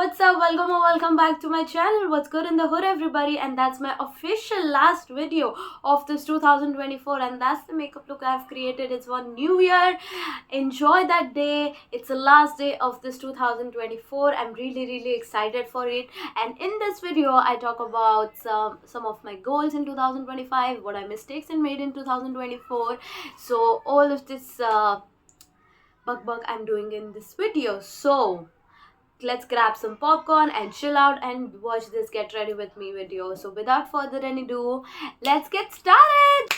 What's up? Welcome or welcome back to my channel. What's good in the hood, everybody? And that's my official last video of this 2024, and that's the makeup look I've created. It's one new year. Enjoy that day. It's the last day of this 2024. I'm really excited for it. And in this video, I talk about some of my goals in 2025, what I mistakes I made in 2024. So all of this bug I'm doing in this video. So let's grab some popcorn and chill out and watch this get ready with me video. So without further ado, let's get started.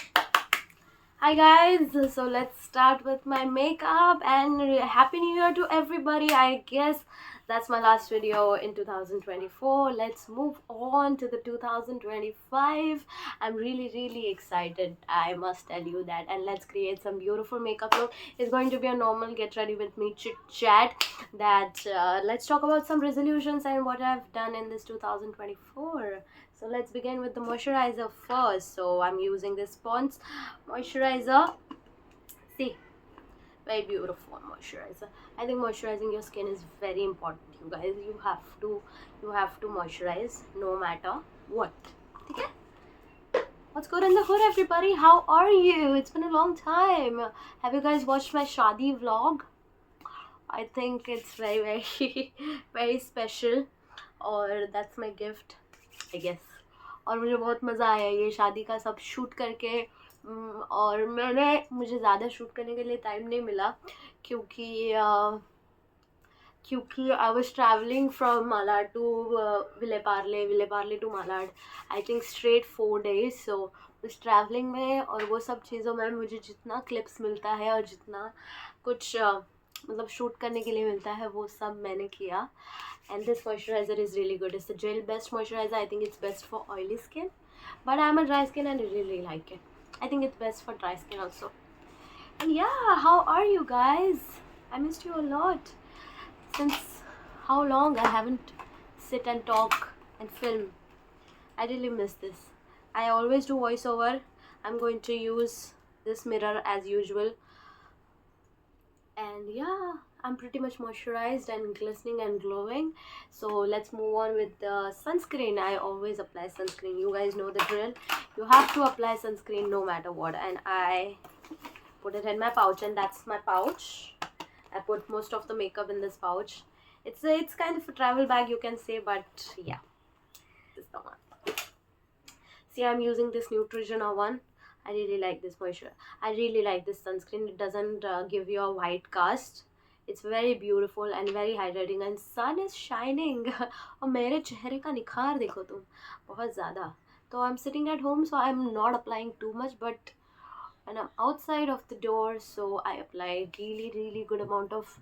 Hi guys, so let's start with my makeup and happy new year to everybody. I guess that's my last video in 2024. Let's move on to the 2025. I'm really excited, I must tell you that. And let's create some beautiful makeup look. It's going to be a normal get ready with me chit chat. That let's talk about some resolutions and what I've done in this 2024. So let's begin with the moisturizer first. So I'm using this Pond's moisturizer. See, very beautiful moisturizer. I think moisturizing your skin is very important, you guys. You have to moisturize no matter what. Okay? What's good in the hood, everybody? How are you? It's been a long time. Have you guys watched my Shadi vlog? I think it's very very special, और that's my gift, I guess. और मुझे बहुत मज़ा आया ये शादी का सब शूट करके। और मुझे ज़्यादा शूट करने के लिए टाइम नहीं मिला क्योंकि I was traveling from Malad to Vile Parle to Malad, I think straight 4 days. So उस ट्रैवलिंग में और वो सब चीज़ों में मुझे जितना क्लिप्स मिलता है और जितना कुछ मतलब शूट करने के लिए मिलता है वो सब मैंने किया. And this moisturizer is really good. It's the gel best moisturizer. I think it's best for oily skin, but I'm a dry skin and I really like it. I think it's best for dry skin also. And yeah, how are you guys? I missed you a lot. Since how long I haven't sit and talk and film. I really miss this. I always do voiceover. I'm going to use this mirror as usual. And yeah, I'm pretty much moisturized and glistening and glowing. So let's move on with the sunscreen. I always apply sunscreen. You guys know the drill. You have to apply sunscreen no matter what. And I put it in my pouch, and that's my pouch. I put most of the makeup in this pouch. It's kind of a travel bag, you can say, but yeah, this is the one. See, I'm using this Neutrogena one. I really like this moisture. I really like this sunscreen. It doesn't give you a white cast. It's very beautiful and very hydrating, and sun is shining. और मेरे चेहरे का निखार देखो तुम बहुत ज़्यादा. So I'm sitting at home, so I'm not applying too much, but when I'm outside of the door, so I apply really good amount of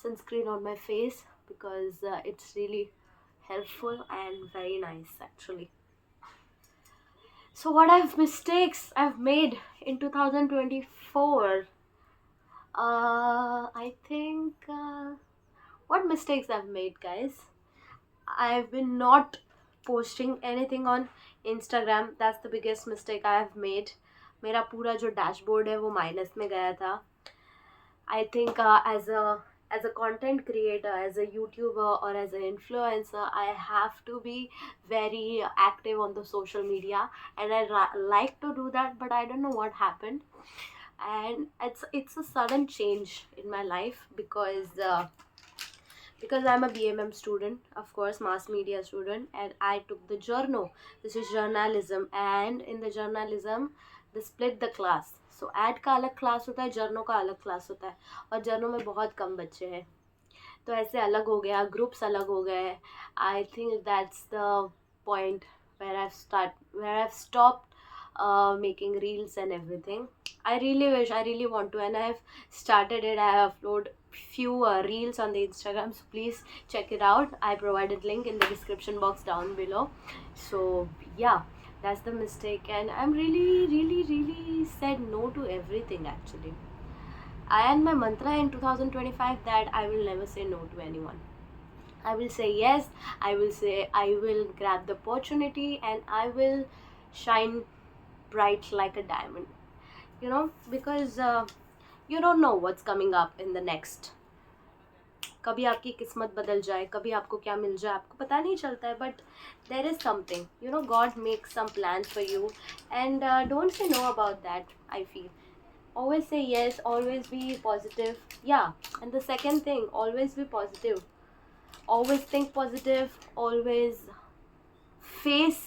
sunscreen on my face because it's really helpful and very nice actually. So what mistakes I've made in 2024? I think what mistakes I've made, guys. I've been not posting anything on Instagram. That's the biggest mistake I have made. मेरा पूरा जो dashboard है वो minus में गया था. I think as a content creator, as a YouTuber or as an influencer, I have to be very active on the social media, and I like to do that, but I don't know what happened. And it's a sudden change in my life because I'm a BMM student, of course, mass media student, and I took the journal. This is journalism, and in the journalism, they split the class. So एड का अलग class होता है, जर्नो का अलग class होता है, और जर्नो में बहुत कम बच्चे हैं, तो ऐसे अलग हो गया, ग्रुप्स अलग हो गए. I think that's the point where I've stopped making reels and everything. I really want to, and I've started it. I have uploaded few reels on the Instagram, so please check it out. I provided link in the description box down below. So yeah, that's the mistake, and I'm really said no to everything actually. And my mantra in 2025 that I will never say no to anyone. I will say yes. I will grab the opportunity, and I will shine bright like a diamond. Because you don't know what's coming up in the next कभी आपकी किस्मत बदल जाए, कभी आपको क्या मिल जाए आपको पता नहीं चलता है, but there is something, you know, God makes some plans for you, and don't say no about that. I feel always say yes, always be positive. Yeah, and the second thing, always be positive, always think positive, always face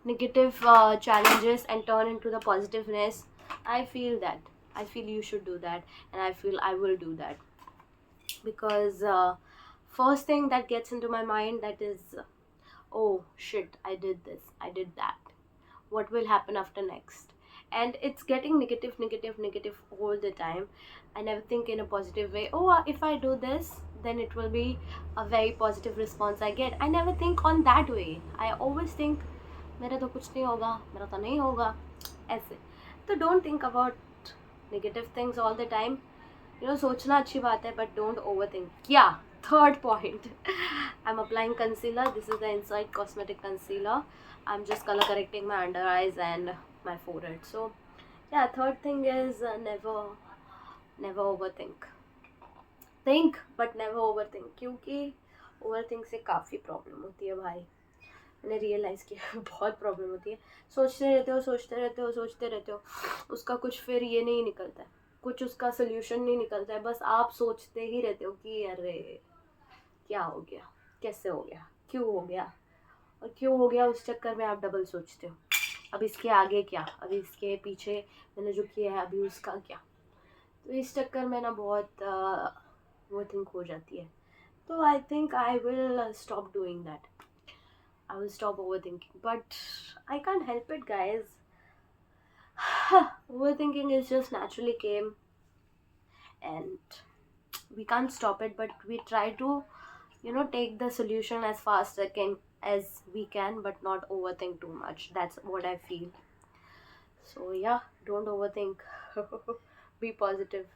negative challenges and turn into the positiveness. I feel that, I feel you should do that, and I feel I will do that, because first thing that gets into my mind, that is, oh shit, I did this, I did that, what will happen after next? And it's getting negative, negative, negative all the time. I never think in a positive way, oh, if I do this, then it will be a very positive response I get. I never think on that way. I always think मेरा तो कुछ नहीं होगा, मेरा तो नहीं होगा, ऐसे. तो don't think about negative things all the time. You know, सोचना अच्छी बात है, but don't overthink. Yeah, third point. I'm applying concealer. This is the Inside Cosmetic Concealer. I'm just color correcting my under eyes and my forehead. So yeah, third thing is never overthink. Think but never overthink, क्योंकि overthink से काफ़ी problem होती है भाई. मैंने realise किया बहुत problem होती है. सोचते रहते हो, सोचते रहते हो, सोचते रहते हो, उसका कुछ फिर ये नहीं निकलता है, कुछ उसका सोल्यूशन नहीं निकलता है. बस आप सोचते ही रहते हो कि अरे क्या हो गया, कैसे हो गया, क्यों हो गया, और क्यों हो गया उस चक्कर में आप डबल सोचते हो. अब इसके आगे क्या, अभी इसके पीछे मैंने जो किया है अभी उसका क्या. तो इस चक्कर में ना बहुत वो थिंक हो जाती है. तो I think I will stop doing that. I will stop over thinking, but I can't help it guys. Overthinking is just naturally came, and we can't stop it, but we try to, you know, take the solution as fast as we can, but not overthink too much. That's what I feel. So yeah, don't overthink. Be positive.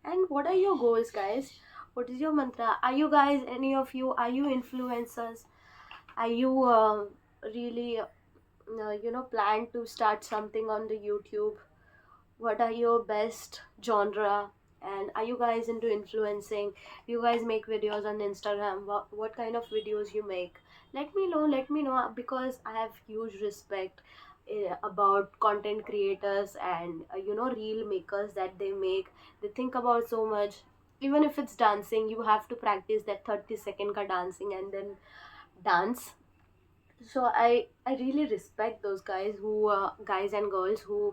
And what are your goals, guys? What is your mantra? Are you guys, any of you, are you influencers? Are you really you know, plan to start something on the YouTube? What are your best genre? And are you guys into influencing? Do you guys make videos on Instagram? What kind of videos you make? Let me know, let me know, because I have huge respect about content creators and you know, reel makers, that they think about so much. Even if it's dancing, you have to practice that 30-second ka dancing and then dance. So I really respect those guys who guys and girls who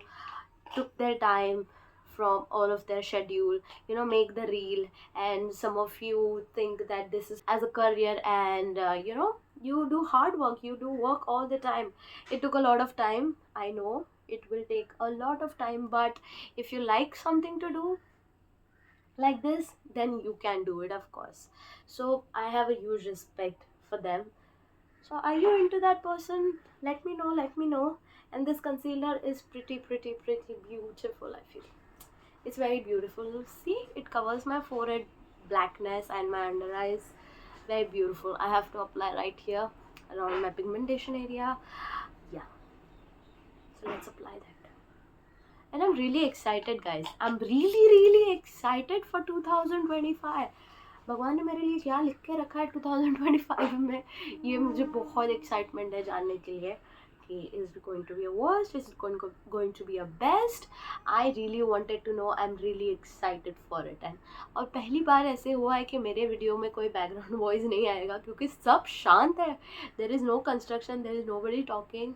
took their time from all of their schedule, you know, make the reel. And some of you think that this is as a career, and you know, you do hard work, you do work all the time. It took a lot of time, I know it will take a lot of time, but if you like something to do like this, then you can do it, of course. So I have a huge respect for them. So are you into that person? Let me know, let me know. And this concealer is pretty, pretty, pretty beautiful, I feel. It's very beautiful. See, it covers my forehead blackness and my under eyes. Very beautiful. I have to apply right here around my pigmentation area. Yeah. So let's apply that. And I'm really excited, guys. I'm really, really excited for 2025. भगवान ने मेरे लिए क्या लिख के रखा है 2025 में, ये मुझे बहुत एक्साइटमेंट है जानने के लिए कि is it going to be a worst, is it going to be a best. I really wanted to know, I am really excited for it. And और पहली बार ऐसे हुआ है कि मेरे वीडियो में कोई बैकग्राउंड वॉइस नहीं आएगा, क्योंकि सब शांत है. There is no construction, there is nobody talking.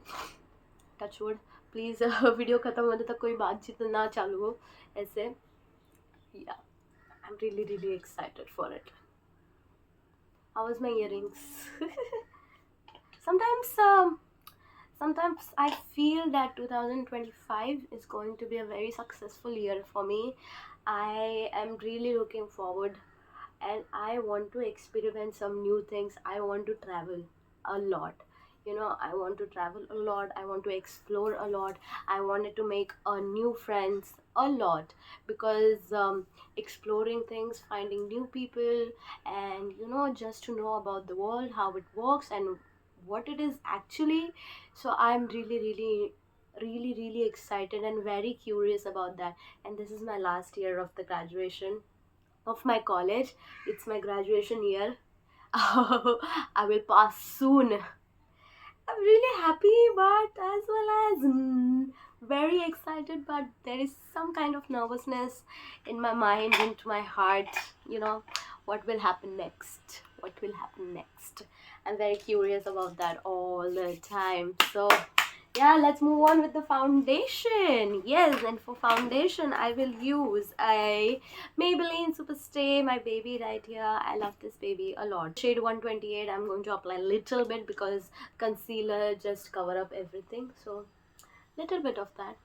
Touchwood, please video ख़त्म होने तक कोई बातचीत ना चालू हो ऐसे. या I'm really, really excited for it. How was my earrings? sometimes sometimes I feel that 2025 is going to be a very successful year for me. I am really looking forward, and I want to experiment some new things. I want to travel a lot. You know, I want to travel a lot, I want to explore a lot, I wanted to make new friends a lot, because exploring things, finding new people, and you know, just to know about the world, how it works and what it is actually. So I'm really, really, really, really excited and very curious about that. And this is my last year of the graduation. of my college. It's my graduation year. I will pass soon. I'm really happy, but as well as very excited. But there is some kind of nervousness in my mind, into my heart. You know, what will happen next? What will happen next? I'm very curious about that all the time. So yeah, let's move on with the foundation. Yes, and for foundation I will use a Maybelline Superstay, my baby right here. I love this baby a lot. Shade 128. I'm going to apply a little bit because concealer just cover up everything, so little bit of that,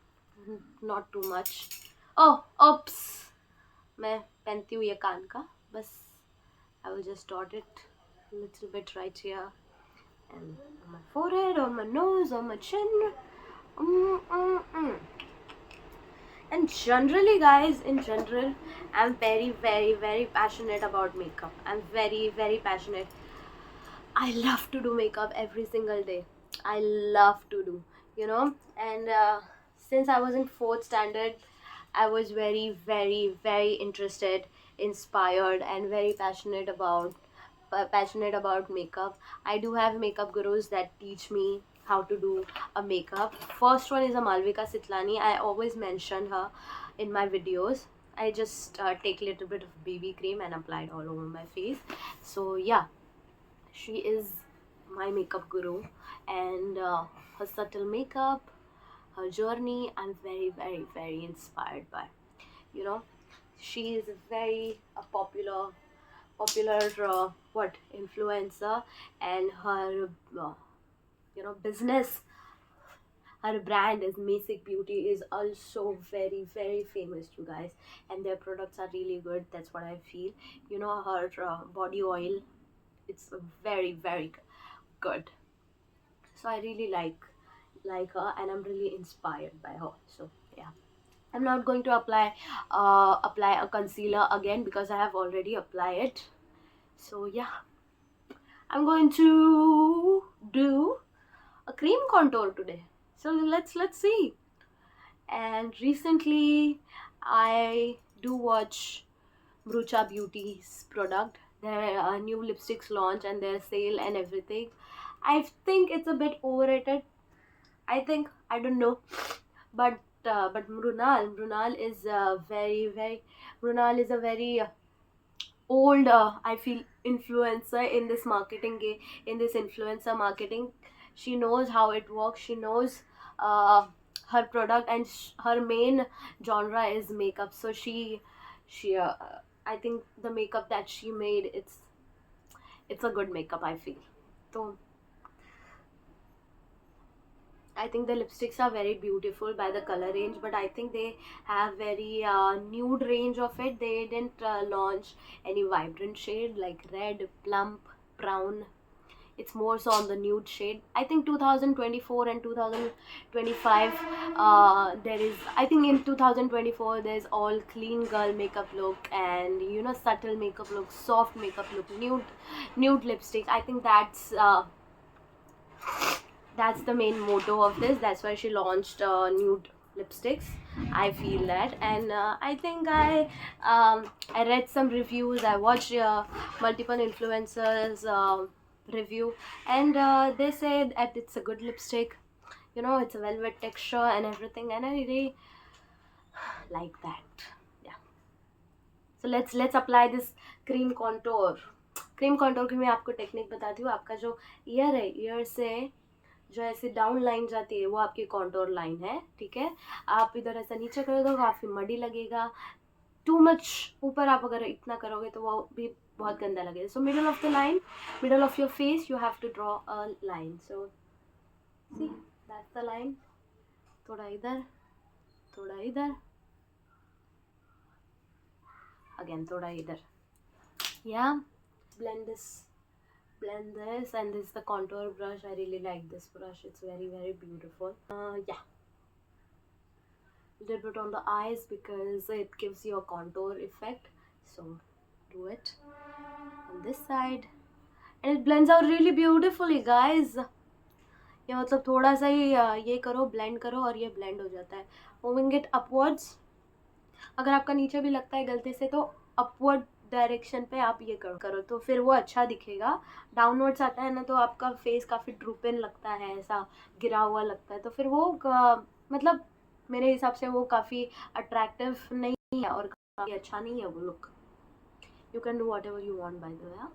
not too much. Oh, oops, मैं पहनती हूँ ये कान का, बस I will just dot it a little bit right here and on my forehead, on my nose, on my chin. And generally, guys, in general, I'm very passionate about makeup. I'm very passionate. I love to do makeup every single day. I love to do, you know. And since I was in 4th standard, I was very interested, inspired, and very passionate about makeup. I do have makeup gurus that teach me how to do a makeup. First one is a Malvika Sitlani. I always mention her in my videos. I just take a little bit of BB cream and apply it all over my face. So yeah, she is my makeup guru, and her subtle makeup, her journey, I'm very inspired by. You know, she is a very popular what influencer, and her business, her brand is Masic Beauty, is also very famous, you guys, and their products are really good. That's what I feel. You know, her body oil, it's very good. So I really like her, and I'm really inspired by her. So yeah, I'm not going to apply a concealer again because I have already applied it. So yeah, I'm going to do a cream contour today. So let's see. And recently I do watch Brucha Beauty's product, their new lipsticks launch and their sale and everything. I think it's a bit overrated. I don't know, but Mrunal is Mrunal is a very old, I feel, influencer in this in this influencer marketing. She knows how it works. She knows her product, and her main genre is makeup. So she I think the makeup that she made, it's a good makeup, I feel. So I think the lipsticks are very beautiful by the color range, but I think they have very nude range of it. They didn't launch any vibrant shade like red, plump, brown. It's more so on the nude shade. I think 2024 and 2025, I think in 2024 there's all clean girl makeup look, and subtle makeup look, soft makeup look, nude lipstick. I think that's the main motto of this. That's why she launched nude lipsticks, I feel that. And I think I read some reviews. I watched multiple influencers review, and they said that it's a good lipstick. It's a velvet texture and everything, and I really like that. Yeah, so let's apply this cream contour. Cream contour की मैं आपको technique बताती हूँ. आपका जो year है, year से जो ऐसे डाउन लाइन जाती है, वो आपकी कॉन्टोर लाइन है, ठीक है. आप इधर ऐसा नीचे करोगे तो काफ़ी मडी लगेगा. टू मच ऊपर आप अगर इतना करोगे तो वो भी बहुत गंदा लगेगा. So middle of the line, middle of your face, you have to draw a line. So see, that's the line. थोड़ा इधर, थोड़ा इधर, अगेन थोड़ा इधर. या blend this, and this is the contour brush. I really like this brush. It's very beautiful. Yeah, a little bit on the eyes because it gives you a contour effect. So do it on this side, and it blends out really beautifully, guys. ये मतलब थोड़ा सा ही ये करो, blend करो, और ये blend हो जाता है. Moving it upwards. अगर आपका नीचे भी लगता है गलती से तो अपवर्ड डायरेक्शन पे आप ये करो तो फिर वो अच्छा दिखेगा. डाउनवर्ड्स आता है ना तो आपका फेस काफ़ी ड्रूपन लगता है, ऐसा गिरा हुआ लगता है, तो फिर वो मतलब मेरे हिसाब से वो काफ़ी अट्रैक्टिव नहीं है और काफ़ी अच्छा नहीं है वो look. You can do whatever you want, by the way.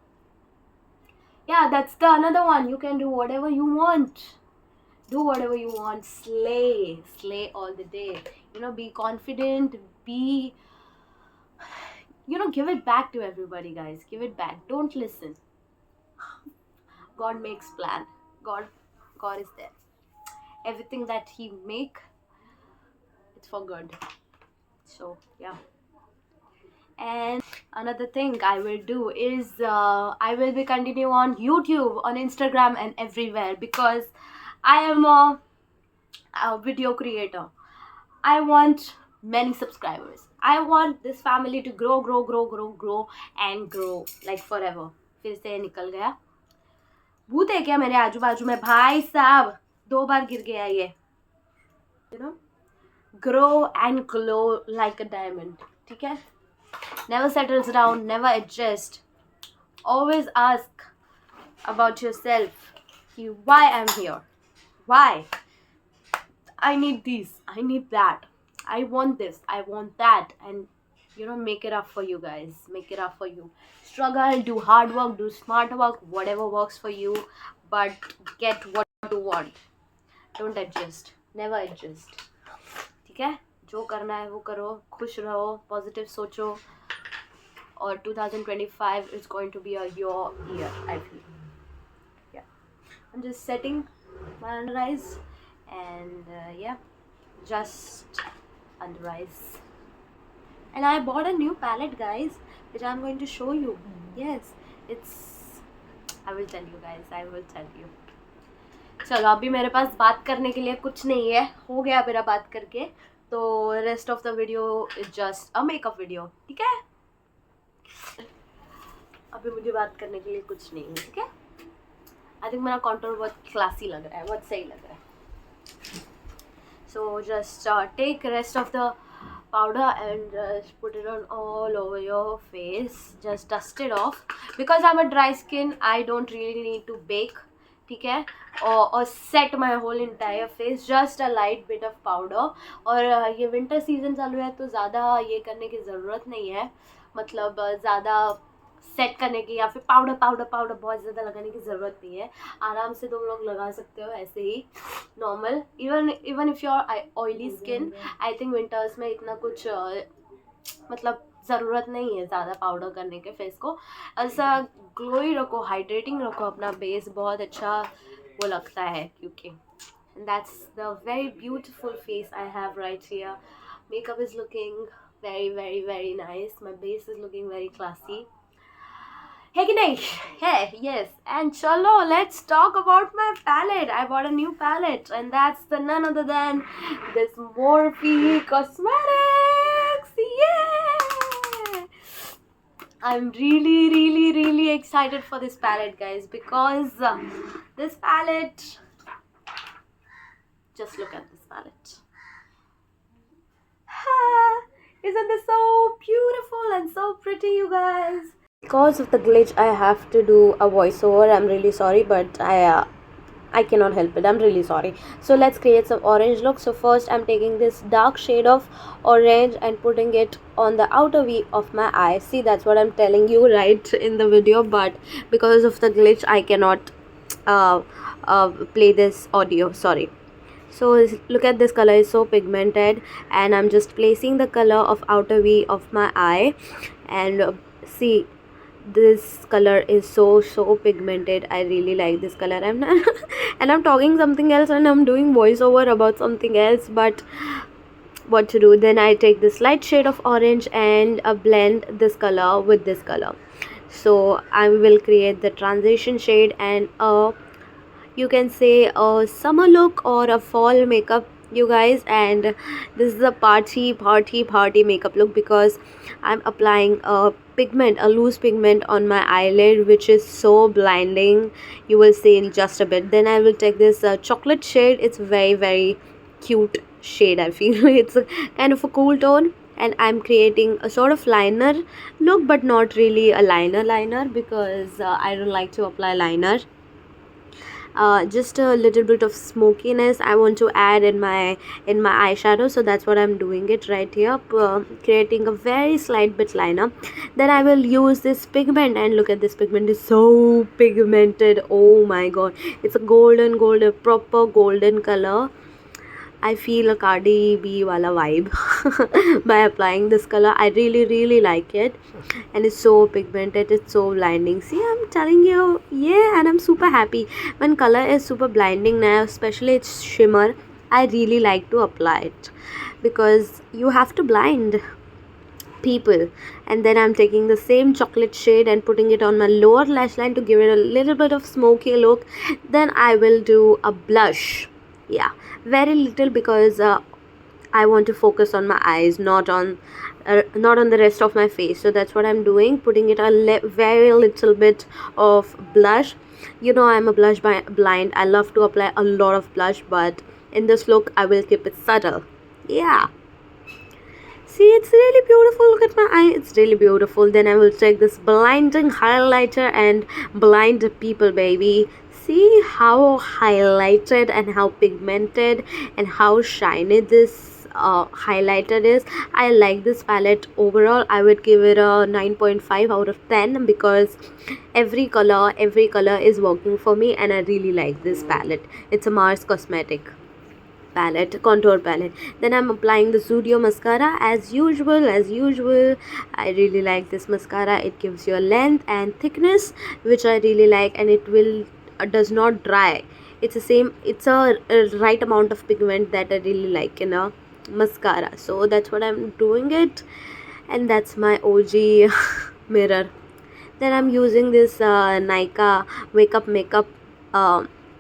Yeah, that's the another one. You can do whatever you want. Do whatever you want. Slay all the day. Be confident. Give it back to everybody, guys. Give it back. Don't listen. God makes plan. God is there. Everything that He make, it's for good. So yeah. And another thing I will do is I will be continue on YouTube, on Instagram, and everywhere, because I am a video creator. I want many subscribers. I want this family to grow and grow like forever. फिर से निकल गया. भूत है क्या मेरे आजू बाजू में? भाई साहब 2 बार गिर गया ये. Grow and glow like a diamond. ठीक है? Never settles down, never adjust. Always ask about yourself. Why I'm here? Why? I need this. I need that. I want this. I want that. And make it up for you guys. Make it up for you. Struggle, do hard work, do smart work, whatever works for you. But get what you want. Don't adjust. Never adjust. ठीक है? जो करना है वो करो, खुश रहो, positive सोचो, और 2025 is going to be your year, I feel. Yeah, I'm just setting my under eyes, and yeah, just under eyes. And I bought a new palette, guys, which I'm going to show you. Yes, I will tell you guys. I will tell you. चलो, अभी मेरे पास बात करने के लिए कुछ नहीं है, हो गया मेरा बात करके, तो rest of the video is just a makeup video. ठीक है? अभी मुझे बात करने के लिए कुछ नहीं है. ठीक है? आई थिंक मेरा कॉन्टूर बहुत क्लासी लग रहा है, बहुत सही लग रहा है. So just take rest of the powder and put it on all over your face. Just dust it off, because I'm a dry skin. I don't really need to bake. ठीक है? और set my whole entire face. Just a light bit of powder. और ये winter season चालू है तो ज़्यादा ये करने की ज़रूरत नहीं है, मतलब ज़्यादा सेट करने की या फिर पाउडर बहुत ज़्यादा लगाने की ज़रूरत नहीं है. आराम से तुम लोग लगा सकते हो ऐसे ही normal. Even if your oily skin, I think winters में इतना कुछ मतलब ज़रूरत नहीं है ज़्यादा पाउडर करने के फेस को. ऐसा ग्लोई रखो, हाइड्रेटिंग रखो अपना बेस, बहुत अच्छा वो लगता है. क्योंकि that's the very beautiful face I have right here. Makeup is looking very nice. My base is looking very classy. है कि नहीं? है, yes. And chalo, let's talk about my palette. I bought a new palette, and that's none other than this Morphe Cosmetics. Yeah! I'm really excited for this palette, guys, because this palette, just look at this palette. Isn't this so beautiful and so pretty, you guys? Because of the glitch, I have to do a voiceover. I'm really sorry, but I cannot help it. I'm really sorry. So let's create some orange look. So first I'm taking this dark shade of orange and putting it on the outer V of my eye. See, that's what I'm telling you right in the video, but because of the glitch I cannot play this audio, sorry. So look at this color, is so pigmented, and I'm just placing the color of outer V of my eye, and see, this color is so pigmented. I really like this color. I'm not and I'm talking something else and I'm doing voiceover about something else, but what to do. Then I take this light shade of orange and blend this color with this color. So I will create the transition shade and you can say a summer look or a fall makeup, you guys. And this is a party makeup look, because I'm applying a pigment, a loose pigment on my eyelid, which is so blinding. You will see in just a bit. Then I will take this chocolate shade. It's very cute shade, I feel. It's a kind of a cool tone, and I'm creating a sort of liner look, but not really a liner because I don't like to apply liner. Just a little bit of smokiness I want to add in my eyeshadow, so that's what I'm doing it right here, creating a very slight bit liner. Then I will use this pigment, and look at this pigment, is so pigmented. Oh my god, it's a golden proper golden color. I feel a Cardi B wala vibe by applying this color. I really like it, and it's so pigmented. It's so blinding. See, I'm telling you, yeah, and I'm super happy when color is super blinding now, especially it's shimmer. I really like to apply it because you have to blind people. And then I'm taking the same chocolate shade and putting it on my lower lash line to give it a little bit of smoky look. Then I will do a blush, yeah, very little, because I want to focus on my eyes, not on the rest of my face. So that's what I'm doing, putting it a very little bit of blush. You know, I'm a blush blind. I love to apply a lot of blush, but in this look I will keep it subtle. Yeah, see, it's really beautiful. Look at my eye, it's really beautiful. Then I will take this blinding highlighter and blind people, baby. See how highlighted and how pigmented and how shiny this highlighter is. I like this palette overall. I would give it a 9.5 out of 10 because every color is working for me, and I really like this palette. It's a Mars Cosmetic palette, contour palette. Then I'm applying the Studio mascara as usual. I really like this mascara. It gives you a length and thickness, which I really like, and it will does not dry. It's a right amount of pigment that I really like in a mascara. So that's what I'm doing it, and that's my OG mirror. Then I'm using this Nykaa Wake Up Makeup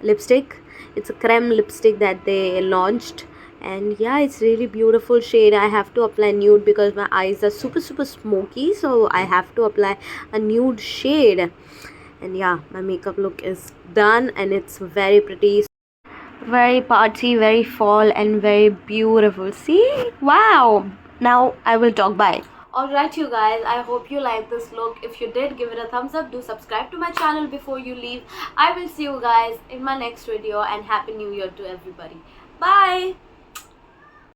lipstick. It's a creme lipstick that they launched, and yeah, it's really beautiful shade. I have to apply nude because my eyes are super smoky, so I have to apply a nude shade. And yeah, my makeup look is done, and it's very pretty, very party, very fall, and very beautiful. See, wow. Now I will talk. Bye. Alright, you guys, I hope you like this look. If you did, give it a thumbs up. Do subscribe to my channel before you leave. I will see you guys in my next video, and happy new year to everybody. Bye.